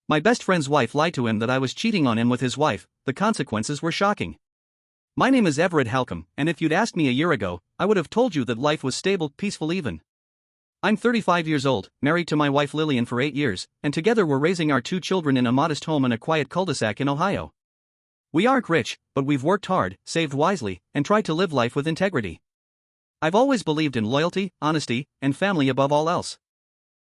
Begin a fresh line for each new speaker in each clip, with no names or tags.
My best friend's wife lied to him that I was cheating on him with his wife. The consequences were shocking. My name is Everett Halcombe, and if you'd asked me a year ago, I would have told you that life was stable, peaceful even. I'm 35 years old, married to my wife Lillian for 8 years, and together we're raising our 2 children in a modest home in a quiet cul-de-sac in Ohio. We aren't rich, but we've worked hard, saved wisely, and tried to live life with integrity. I've always believed in loyalty, honesty, and family above all else.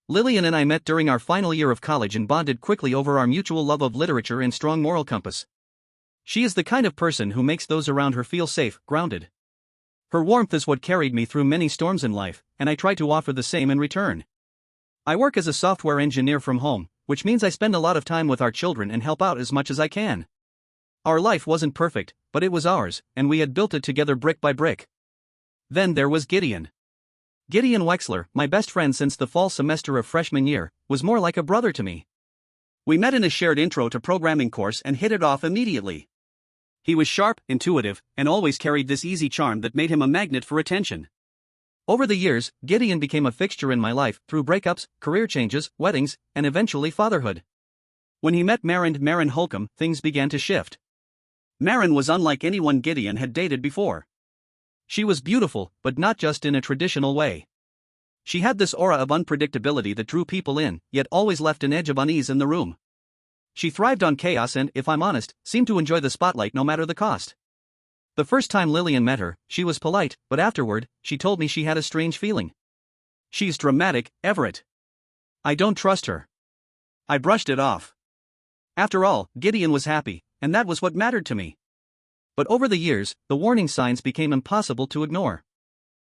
Lillian and I met during our final year of college and bonded quickly over our mutual love of literature and strong moral compass. She is the kind of person who makes those around her feel safe, grounded. Her warmth is what carried me through many storms in life, and I try to offer the same in return. I work as a software engineer from home, which means I spend a lot of time with our children and help out as much as I can. Our life wasn't perfect, but it was ours, and we had built it together brick by brick. Then there was Gideon. Gideon Wexler, my best friend since the fall semester of freshman year, was more like a brother to me. We met in a shared intro to programming course and hit it off immediately. He was sharp, intuitive, and always carried this easy charm that made him a magnet for attention. Over the years, Gideon became a fixture in my life through breakups, career changes, weddings, and eventually fatherhood. When he met Maren Holcomb, things began to shift. Maren was unlike anyone Gideon had dated before. She was beautiful, but not just in a traditional way. She had this aura of unpredictability that drew people in, yet always left an edge of unease in the room. She thrived on chaos and, if I'm honest, seemed to enjoy the spotlight no matter the cost. The first time Lillian met her, she was polite, but afterward, she told me she had a strange feeling. "She's dramatic, Everett. I don't trust her." I brushed it off. After all, Gideon was happy, and that was what mattered to me. But over the years, the warning signs became impossible to ignore.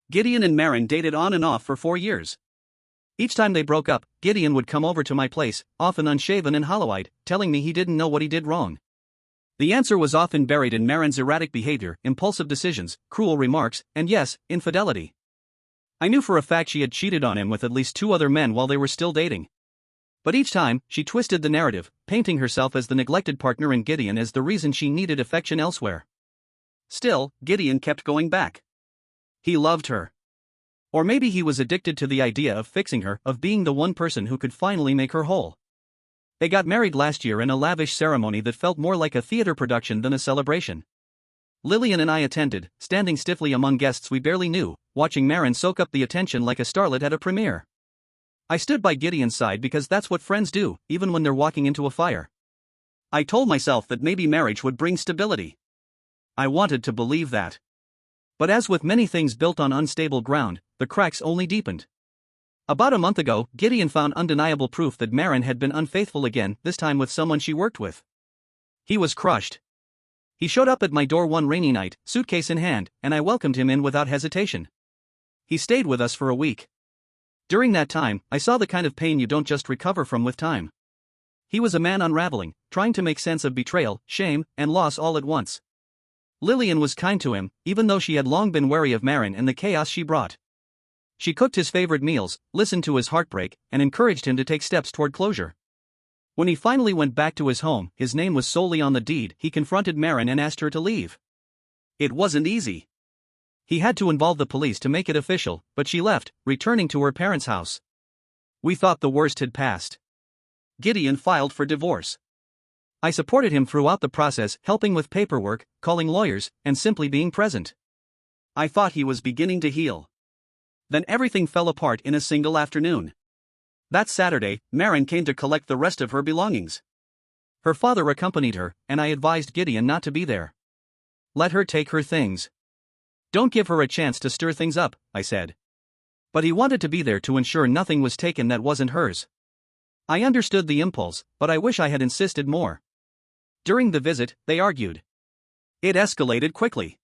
Gideon and Maren dated on and off for 4 years. Each time they broke up, Gideon would come over to my place, often unshaven and hollow-eyed, telling me he didn't know what he did wrong. The answer was often buried in Maren's erratic behavior, impulsive decisions, cruel remarks, and yes, infidelity. I knew for a fact she had cheated on him with at least 2 other men while they were still dating. But each time, she twisted the narrative, painting herself as the neglected partner and Gideon as the reason she needed affection elsewhere. Still, Gideon kept going back. He loved her. Or maybe he was addicted to the idea of fixing her, of being the one person who could finally make her whole. They got married last year in a lavish ceremony that felt more like a theater production than a celebration. Lillian and I attended, standing stiffly among guests we barely knew, watching Maren soak up the attention like a starlet at a premiere. I stood by Gideon's side because that's what friends do, even when they're walking into a fire. I told myself that maybe marriage would bring stability. I wanted to believe that. But as with many things built on unstable ground, the cracks only deepened. About a month ago, Gideon found undeniable proof that Maren had been unfaithful again, this time with someone she worked with. He was crushed. He showed up at my door one rainy night, suitcase in hand, and I welcomed him in without hesitation. He stayed with us for a week. During that time, I saw the kind of pain you don't just recover from with time. He was a man unraveling, trying to make sense of betrayal, shame, and loss all at once. Lillian was kind to him, even though she had long been wary of Maren and the chaos she brought. She cooked his favorite meals, listened to his heartbreak, and encouraged him to take steps toward closure. When he finally went back to his home, his name was solely on the deed, he confronted Maren and asked her to leave. It wasn't easy. He had to involve the police to make it official, but she left, returning to her parents' house. We thought the worst had passed. Gideon filed for divorce. I supported him throughout the process, helping with paperwork, calling lawyers, and simply being present. I thought he was beginning to heal. Then everything fell apart in a single afternoon. That Saturday, Maren came to collect the rest of her belongings. Her father accompanied her, and I advised Gideon not to be there. Let her take her things. Don't give her a chance to stir things up, I said. But he wanted to be there to ensure nothing was taken that wasn't hers. I understood the impulse, but I wish I had insisted more. During the visit, they argued. It escalated quickly.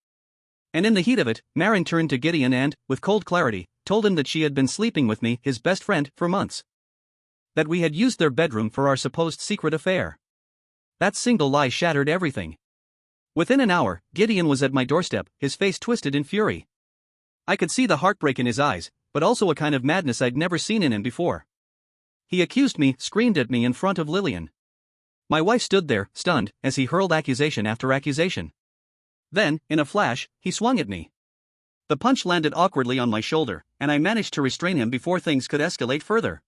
And in the heat of it, Maren turned to Gideon and, with cold clarity, told him that she had been sleeping with me, his best friend, for months. That we had used their bedroom for our supposed secret affair. That single lie shattered everything. Within an hour, Gideon was at my doorstep, his face twisted in fury. I could see the heartbreak in his eyes, but also a kind of madness I'd never seen in him before. He accused me, screamed at me in front of Lillian. My wife stood there, stunned, as he hurled accusation after accusation. Then, in a flash, he swung at me. The punch landed awkwardly on my shoulder, and I managed to restrain him before things could escalate further.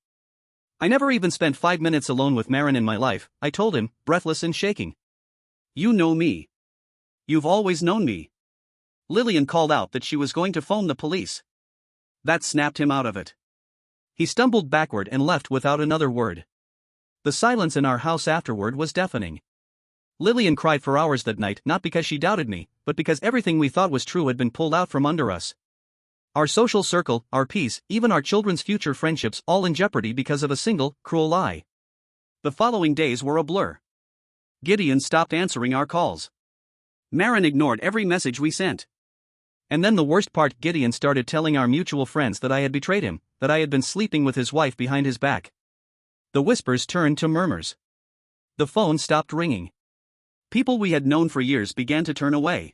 I never even spent 5 minutes alone with Marin in my life, I told him, breathless and shaking. You know me. You've always known me. Lillian called out that she was going to phone the police. That snapped him out of it. He stumbled backward and left without another word. The silence in our house afterward was deafening. Lillian cried for hours that night, not because she doubted me, but because everything we thought was true had been pulled out from under us. Our social circle, our peace, even our children's future friendships, all in jeopardy because of a single, cruel lie. The following days were a blur. Gideon stopped answering our calls. Marin ignored every message we sent. And then the worst part, Gideon started telling our mutual friends that I had betrayed him, that I had been sleeping with his wife behind his back. The whispers turned to murmurs. The phone stopped ringing. People we had known for years began to turn away.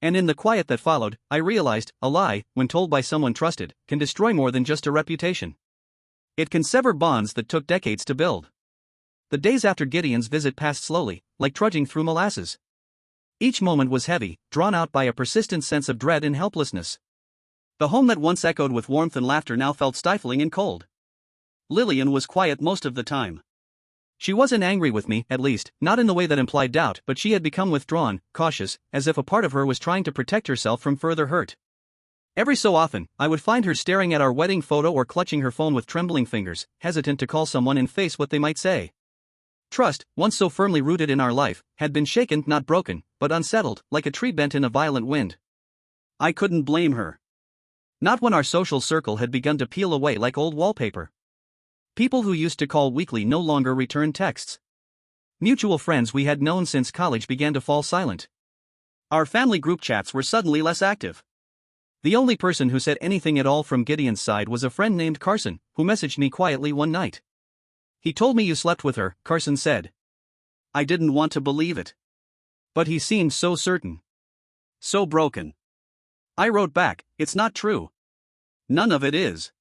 And in the quiet that followed, I realized, a lie, when told by someone trusted, can destroy more than just a reputation. It can sever bonds that took decades to build. The days after Gideon's visit passed slowly, like trudging through molasses. Each moment was heavy, drawn out by a persistent sense of dread and helplessness. The home that once echoed with warmth and laughter now felt stifling and cold. Lillian was quiet most of the time. She wasn't angry with me, at least, not in the way that implied doubt, but she had become withdrawn, cautious, as if a part of her was trying to protect herself from further hurt. Every so often, I would find her staring at our wedding photo or clutching her phone with trembling fingers, hesitant to call someone and face what they might say. Trust, once so firmly rooted in our life, had been shaken, not broken, but unsettled, like a tree bent in a violent wind. I couldn't blame her. Not when our social circle had begun to peel away like old wallpaper. People who used to call weekly no longer returned texts. Mutual friends we had known since college began to fall silent. Our family group chats were suddenly less active. The only person who said anything at all from Gideon's side was a friend named Carson, who messaged me quietly one night. He told me you slept with her, Carson said. I didn't want to believe it. But he seemed so certain. So broken. I wrote back, it's not true. None of it is.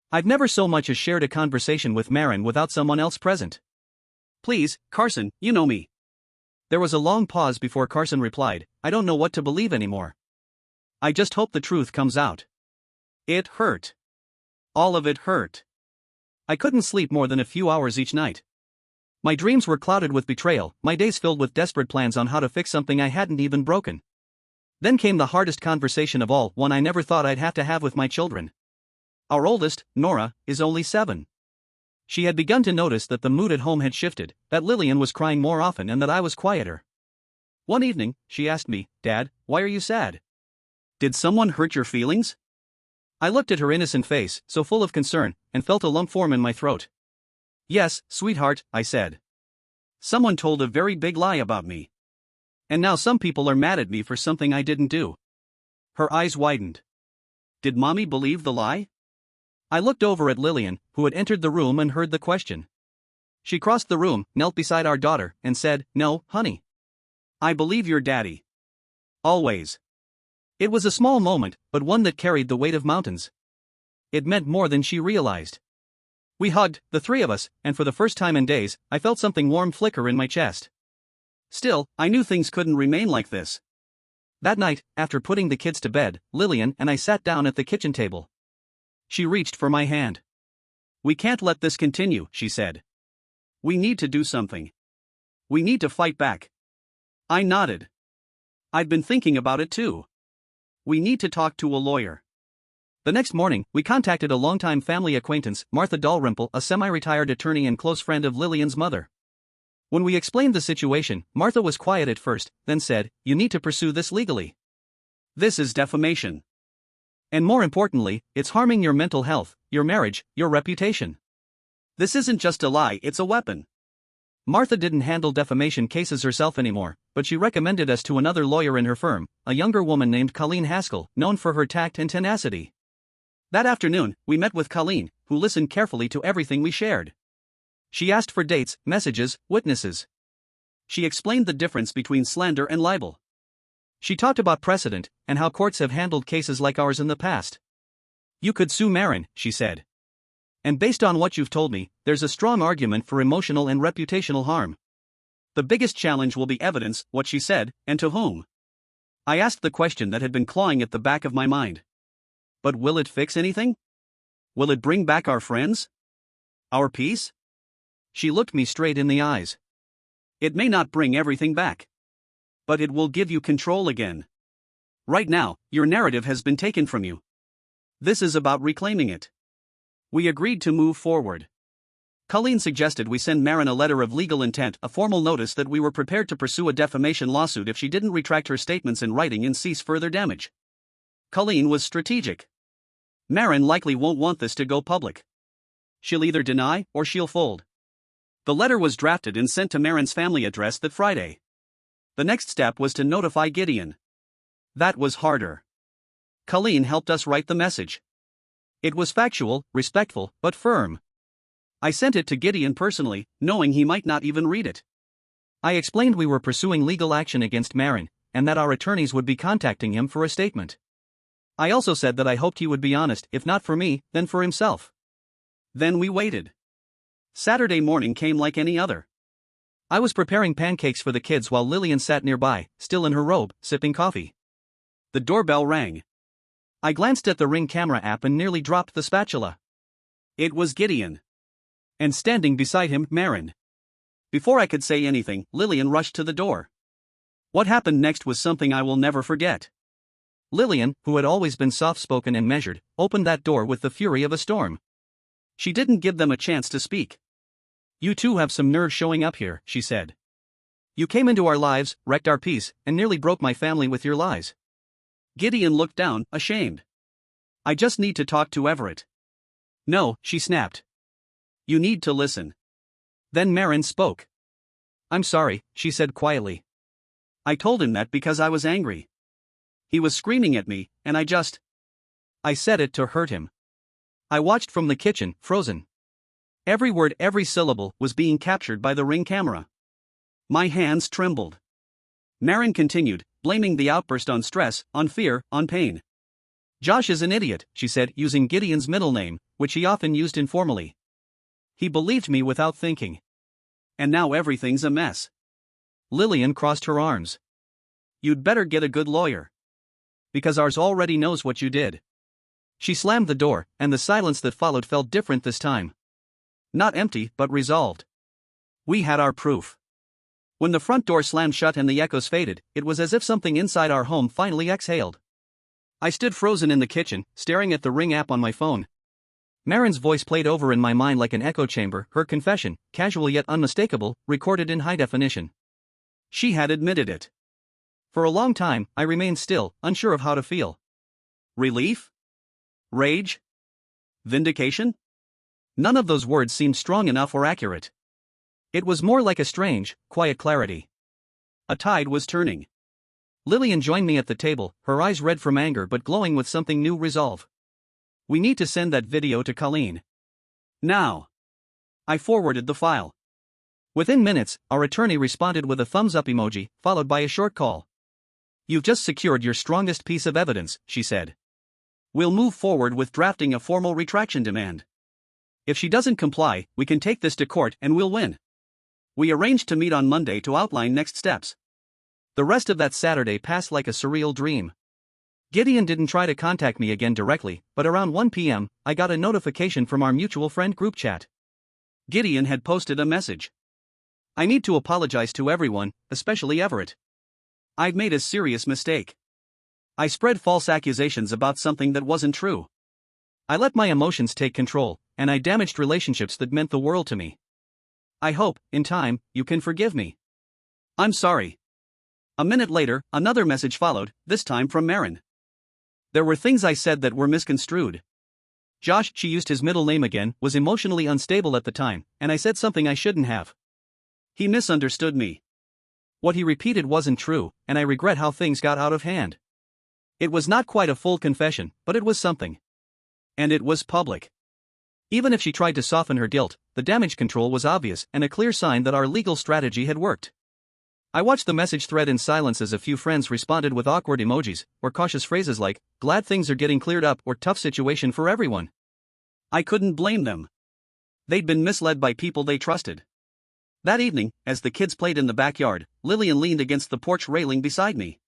I've never so much as shared a conversation with Marin without someone else present. Please, Carson, you know me. There was a long pause before Carson replied, I don't know what to believe anymore. I just hope the truth comes out. It hurt. All of it hurt. I couldn't sleep more than a few hours each night. My dreams were clouded with betrayal, my days filled with desperate plans on how to fix something I hadn't even broken. Then came the hardest conversation of all, one I never thought I'd have to have with my children. Our oldest, Nora, is only 7. She had begun to notice that the mood at home had shifted, that Lillian was crying more often and that I was quieter. One evening, she asked me, Dad, why are you sad? Did someone hurt your feelings? I looked at her innocent face, so full of concern, and felt a lump form in my throat. Yes, sweetheart, I said. Someone told a very big lie about me. And now some people are mad at me for something I didn't do. Her eyes widened. Did Mommy believe the lie? I looked over at Lillian, who had entered the room and heard the question. She crossed the room, knelt beside our daughter, and said, No, honey. I believe your daddy. Always. It was a small moment, but one that carried the weight of mountains. It meant more than she realized. We hugged, the three of us, and for the first time in days, I felt something warm flicker in my chest. Still, I knew things couldn't remain like this. That night, after putting the kids to bed, Lillian and I sat down at the kitchen table. She reached for my hand. We can't let this continue, she said. We need to do something. We need to fight back. I nodded. I'd been thinking about it too. We need to talk to a lawyer. The next morning, we contacted a longtime family acquaintance, Martha Dalrymple, a semi-retired attorney and close friend of Lillian's mother. When we explained the situation, Martha was quiet at first, then said, You need to pursue this legally. This is defamation. And more importantly, it's harming your mental health, your marriage, your reputation. This isn't just a lie, it's a weapon. Martha didn't handle defamation cases herself anymore, but she recommended us to another lawyer in her firm, a younger woman named Colleen Haskell, known for her tact and tenacity. That afternoon, we met with Colleen, who listened carefully to everything we shared. She asked for dates, messages, witnesses. She explained the difference between slander and libel. She talked about precedent, and how courts have handled cases like ours in the past. You could sue Marin, she said. And based on what you've told me, there's a strong argument for emotional and reputational harm. The biggest challenge will be evidence, what she said, and to whom. I asked the question that had been clawing at the back of my mind. But will it fix anything? Will it bring back our friends? Our peace? She looked me straight in the eyes. It may not bring everything back, but it will give you control again. Right now, your narrative has been taken from you. This is about reclaiming it. We agreed to move forward. Colleen suggested we send Maren a letter of legal intent, a formal notice that we were prepared to pursue a defamation lawsuit if she didn't retract her statements in writing and cease further damage. Colleen was strategic. Maren likely won't want this to go public. She'll either deny or she'll fold. The letter was drafted and sent to Maren's family address that Friday. The next step was to notify Gideon. That was harder. Colleen helped us write the message. It was factual, respectful, but firm. I sent it to Gideon personally, knowing he might not even read it. I explained we were pursuing legal action against Maren, and that our attorneys would be contacting him for a statement. I also said that I hoped he would be honest, if not for me, then for himself. Then we waited. Saturday morning came like any other. I was preparing pancakes for the kids while Lillian sat nearby, still in her robe, sipping coffee. The doorbell rang. I glanced at the Ring camera app and nearly dropped the spatula. It was Gideon. And standing beside him, Maren. Before I could say anything, Lillian rushed to the door. What happened next was something I will never forget. Lillian, who had always been soft-spoken and measured, opened that door with the fury of a storm. She didn't give them a chance to speak. "You two have some nerve showing up here," she said. "You came into our lives, wrecked our peace, and nearly broke my family with your lies." Gideon looked down, ashamed. "I just need to talk to Everett." "No," she snapped. "You need to listen." Then Maren spoke. "I'm sorry," she said quietly. "I told him that because I was angry. He was screaming at me, and I said it to hurt him." I watched from the kitchen, frozen. Every word, every syllable, was being captured by the Ring camera. My hands trembled. Maren continued, blaming the outburst on stress, on fear, on pain. "Josh is an idiot," she said, using Gideon's middle name, which he often used informally. "He believed me without thinking. And now everything's a mess." Lillian crossed her arms. "You'd better get a good lawyer. Because ours already knows what you did." She slammed the door, and the silence that followed felt different this time. Not empty, but resolved. We had our proof. When the front door slammed shut and the echoes faded, it was as if something inside our home finally exhaled. I stood frozen in the kitchen, staring at the Ring app on my phone. Maren's voice played over in my mind like an echo chamber, her confession, casual yet unmistakable, recorded in high definition. She had admitted it. For a long time, I remained still, unsure of how to feel. Relief? Rage? Vindication? None of those words seemed strong enough or accurate. It was more like a strange, quiet clarity. A tide was turning. Lillian joined me at the table, her eyes red from anger but glowing with something new: resolve. "We need to send that video to Colleen. Now." I forwarded the file. Within minutes, our attorney responded with a thumbs-up emoji, followed by a short call. "You've just secured your strongest piece of evidence," she said. "We'll move forward with drafting a formal retraction demand. If she doesn't comply, we can take this to court and we'll win." We arranged to meet on Monday to outline next steps. The rest of that Saturday passed like a surreal dream. Gideon didn't try to contact me again directly, but around 1 p.m., I got a notification from our mutual friend group chat. Gideon had posted a message. "I need to apologize to everyone, especially Everett. I've made a serious mistake. I spread false accusations about something that wasn't true. I let my emotions take control, and I damaged relationships that meant the world to me. I hope, in time, you can forgive me. I'm sorry." A minute later, another message followed, this time from Maren. There were things I said that were misconstrued. Josh, she used his middle name again, was emotionally unstable at the time, and I said something I shouldn't have. He misunderstood me. What he repeated wasn't true, and I regret how things got out of hand. It was not quite a full confession, but it was something. And it was public. Even if she tried to soften her guilt, the damage control was obvious and a clear sign that our legal strategy had worked. I watched the message thread in silence as a few friends responded with awkward emojis, or cautious phrases like, "Glad things are getting cleared up," or "Tough situation for everyone." I couldn't blame them. They'd been misled by people they trusted. That evening, as the kids played in the backyard, Lillian leaned against the porch railing beside me.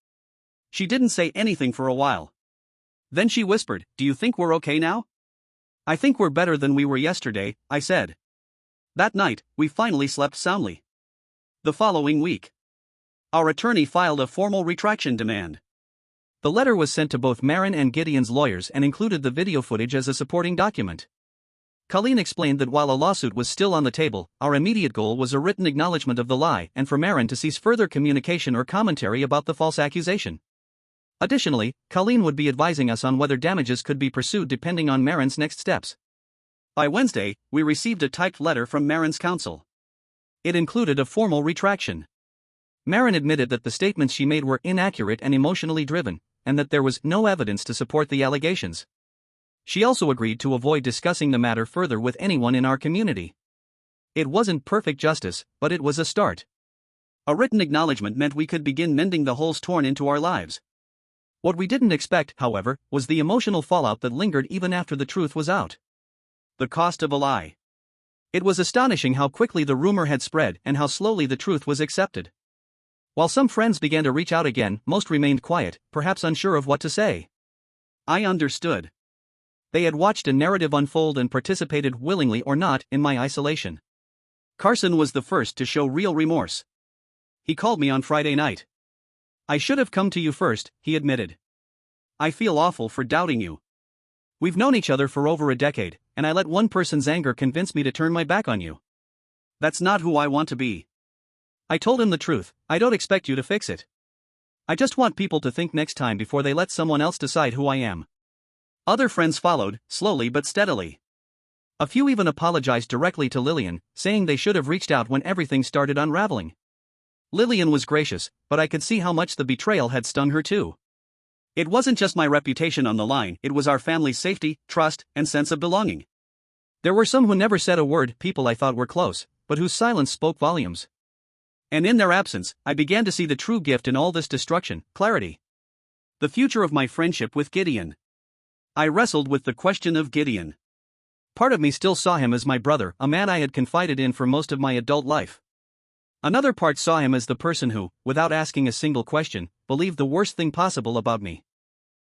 She didn't say anything for a while. Then she whispered, "Do you think we're okay now?" "I think we're better than we were yesterday," I said. That night, we finally slept soundly. The following week, our attorney filed a formal retraction demand. The letter was sent to both Maren and Gideon's lawyers and included the video footage as a supporting document. Colleen explained that while a lawsuit was still on the table, our immediate goal was a written acknowledgement of the lie and for Maren to cease further communication or commentary about the false accusation. Additionally, Colleen would be advising us on whether damages could be pursued depending on Maren's next steps. By Wednesday, we received a typed letter from Maren's counsel. It included a formal retraction. Maren admitted that the statements she made were inaccurate and emotionally driven, and that there was no evidence to support the allegations. She also agreed to avoid discussing the matter further with anyone in our community. It wasn't perfect justice, but it was a start. A written acknowledgement meant we could begin mending the holes torn into our lives. What we didn't expect, however, was the emotional fallout that lingered even after the truth was out. The cost of a lie. It was astonishing how quickly the rumor had spread and how slowly the truth was accepted. While some friends began to reach out again, most remained quiet, perhaps unsure of what to say. I understood. They had watched a narrative unfold and participated willingly or not in my isolation. Carson was the first to show real remorse. He called me on Friday night. I should have come to you first, he admitted. I feel awful for doubting you. We've known each other for over a decade, and I let one person's anger convince me to turn my back on you. That's not who I want to be. I told him the truth. I don't expect you to fix it. I just want people to think next time before they let someone else decide who I am. Other friends followed, slowly but steadily. A few even apologized directly to Lillian, saying they should have reached out when everything started unraveling. Lillian was gracious, but I could see how much the betrayal had stung her too. It wasn't just my reputation on the line, it was our family's safety, trust, and sense of belonging. There were some who never said a word, people I thought were close, but whose silence spoke volumes. And in their absence, I began to see the true gift in all this destruction: clarity. The future of my friendship with Gideon. I wrestled with the question of Gideon. Part of me still saw him as my brother, a man I had confided in for most of my adult life. Another part saw him as the person who, without asking a single question, believed the worst thing possible about me.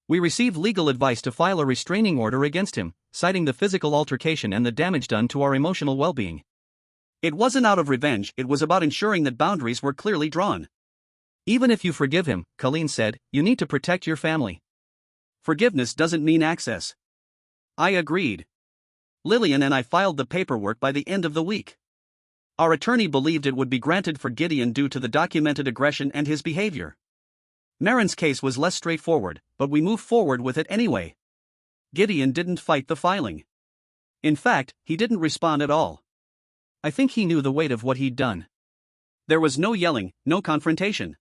We received legal advice to file a restraining order against him, citing the physical altercation and the damage done to our emotional well-being. It wasn't out of revenge, it was about ensuring that boundaries were clearly drawn. Even if you forgive him, Colleen said, you need to protect your family. Forgiveness doesn't mean access. I agreed. Lillian and I filed the paperwork by the end of the week. Our attorney believed it would be granted for Gideon due to the documented aggression and his behavior. Maren's case was less straightforward, but we moved forward with it anyway. Gideon didn't fight the filing. In fact, he didn't respond at all. I think he knew the weight of what he'd done. There was no yelling, no confrontation.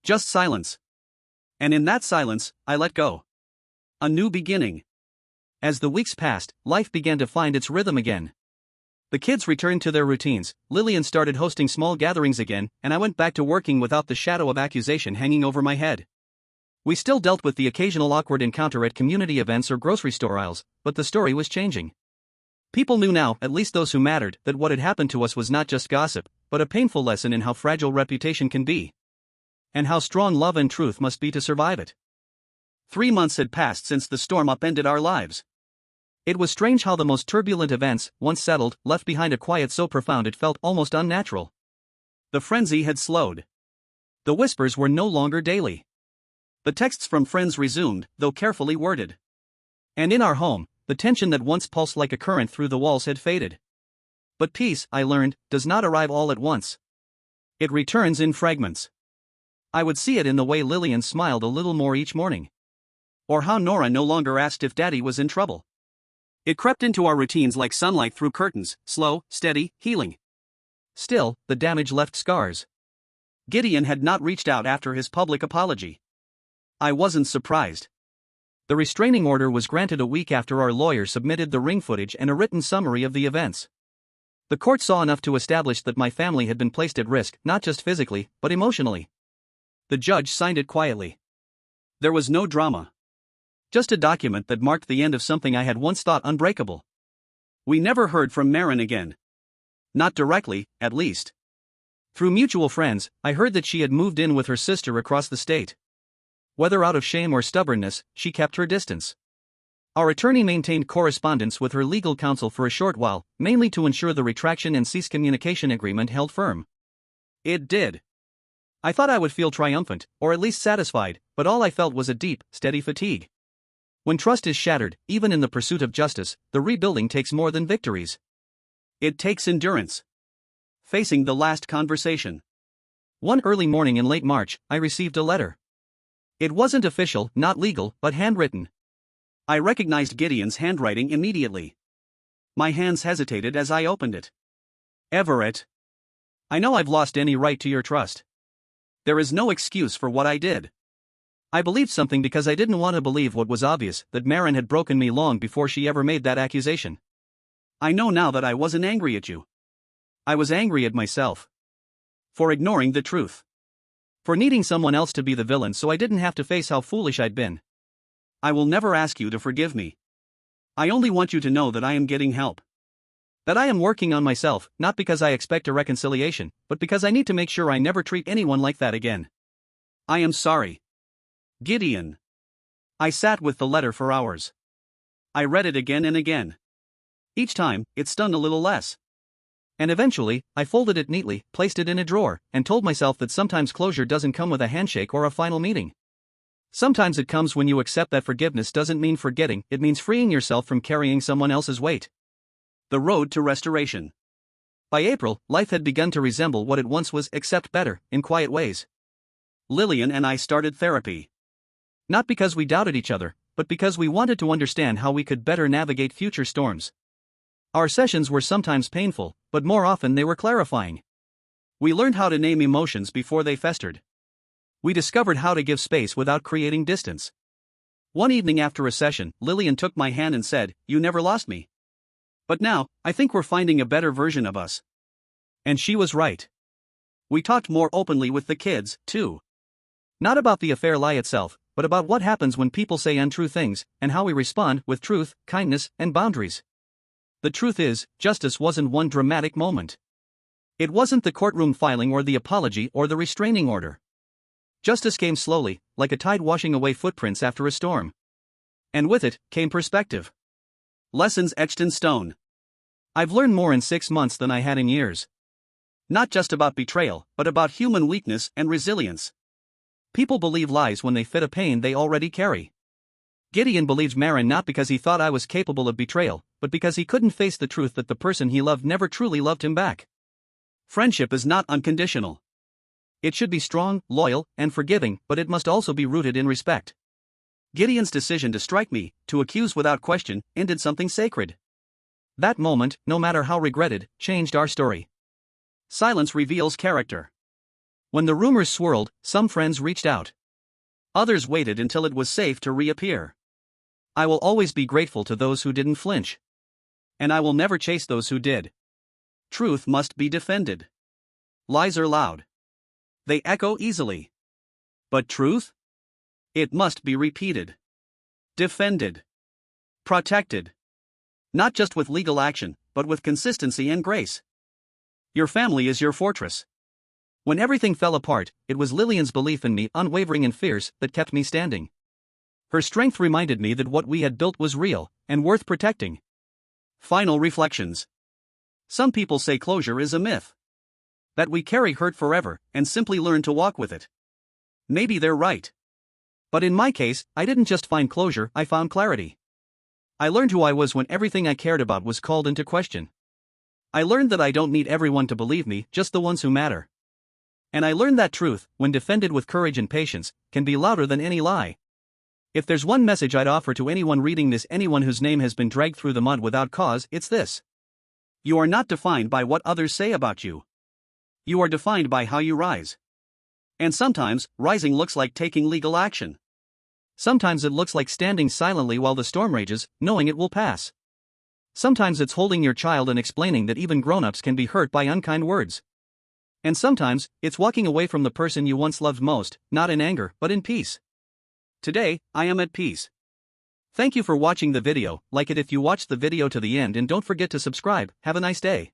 Just silence. And in that silence, I let go. A new beginning. As the weeks passed, life began to find its rhythm again. The kids returned to their routines, Lillian started hosting small gatherings again, and I went back to working without the shadow of accusation hanging over my head. We still dealt with the occasional awkward encounter at community events or grocery store aisles, but the story was changing. People knew now, at least those who mattered, that what had happened to us was not just gossip, but a painful lesson in how fragile reputation can be. And how strong love and truth must be to survive it. 3 months had passed since the storm upended our lives. It was strange how the most turbulent events, once settled, left behind a quiet so profound it felt almost unnatural. The frenzy had slowed. The whispers were no longer daily. The texts from friends resumed, though carefully worded. And in our home, the tension that once pulsed like a current through the walls had faded. But peace, I learned, does not arrive all at once. It returns in fragments. I would see it in the way Lillian smiled a little more each morning. Or how Nora no longer asked if Daddy was in trouble. It crept into our routines like sunlight through curtains, slow, steady, healing. Still, the damage left scars. Gideon had not reached out after his public apology. I wasn't surprised. The restraining order was granted a week after our lawyer submitted the ring footage and a written summary of the events. The court saw enough to establish that my family had been placed at risk, not just physically, but emotionally. The judge signed it quietly. There was no drama. Just a document that marked the end of something I had once thought unbreakable. We never heard from Maren again. Not directly, at least. Through mutual friends, I heard that she had moved in with her sister across the state. Whether out of shame or stubbornness, she kept her distance. Our attorney maintained correspondence with her legal counsel for a short while, mainly to ensure the retraction and cease communication agreement held firm. It did. I thought I would feel triumphant, or at least satisfied, but all I felt was a deep, steady fatigue. When trust is shattered, even in the pursuit of justice, the rebuilding takes more than victories. It takes endurance. Facing the last conversation. One early morning in late March, I received a letter. It wasn't official, not legal, but handwritten. I recognized Gideon's handwriting immediately. My hands hesitated as I opened it. Everett. I know I've lost any right to your trust. There is no excuse for what I did. I believed something because I didn't want to believe what was obvious, that Maren had broken me long before she ever made that accusation. I know now that I wasn't angry at you. I was angry at myself. For ignoring the truth. For needing someone else to be the villain so I didn't have to face how foolish I'd been. I will never ask you to forgive me. I only want you to know that I am getting help. That I am working on myself, not because I expect a reconciliation, but because I need to make sure I never treat anyone like that again. I am sorry. Gideon. I sat with the letter for hours. I read it again and again. Each time, it stung a little less. And eventually, I folded it neatly, placed it in a drawer, and told myself that sometimes closure doesn't come with a handshake or a final meeting. Sometimes it comes when you accept that forgiveness doesn't mean forgetting, it means freeing yourself from carrying someone else's weight. The road to restoration. By April, life had begun to resemble what it once was, except better, in quiet ways. Lillian and I started therapy. Not because we doubted each other, but because we wanted to understand how we could better navigate future storms. Our sessions were sometimes painful, but more often they were clarifying. We learned how to name emotions before they festered. We discovered how to give space without creating distance. One evening after a session, Lillian took my hand and said, "You never lost me. But now, I think we're finding a better version of us." And she was right. We talked more openly with the kids, too. Not about the affair lie itself, but about what happens when people say untrue things, and how we respond with truth, kindness, and boundaries. The truth is, justice wasn't one dramatic moment. It wasn't the courtroom filing or the apology or the restraining order. Justice came slowly, like a tide washing away footprints after a storm. And with it, came perspective. Lessons etched in stone. I've learned more in 6 months than I had in years. Not just about betrayal, but about human weakness and resilience. People believe lies when they fit a pain they already carry. Gideon believed Maren not because he thought I was capable of betrayal, but because he couldn't face the truth that the person he loved never truly loved him back. Friendship is not unconditional. It should be strong, loyal, and forgiving, but it must also be rooted in respect. Gideon's decision to strike me, to accuse without question, ended something sacred. That moment, no matter how regretted, changed our story. Silence reveals character. When the rumors swirled, some friends reached out. Others waited until it was safe to reappear. I will always be grateful to those who didn't flinch. And I will never chase those who did. Truth must be defended. Lies are loud. They echo easily. But truth? It must be repeated. Defended. Protected. Not just with legal action, but with consistency and grace. Your family is your fortress. When everything fell apart, it was Lillian's belief in me, unwavering and fierce, that kept me standing. Her strength reminded me that what we had built was real, and worth protecting. Final reflections. Some people say closure is a myth. That we carry hurt forever, and simply learn to walk with it. Maybe they're right. But in my case, I didn't just find closure, I found clarity. I learned who I was when everything I cared about was called into question. I learned that I don't need everyone to believe me, just the ones who matter. And I learned that truth, when defended with courage and patience, can be louder than any lie. If there's one message I'd offer to anyone reading this, anyone whose name has been dragged through the mud without cause, it's this. You are not defined by what others say about you. You are defined by how you rise. And sometimes, rising looks like taking legal action. Sometimes it looks like standing silently while the storm rages, knowing it will pass. Sometimes it's holding your child and explaining that even grown-ups can be hurt by unkind words. And sometimes, it's walking away from the person you once loved most, not in anger, but in peace. Today, I am at peace. Thank you for watching the video, like it if you watched the video to the end and don't forget to subscribe. Have a nice day.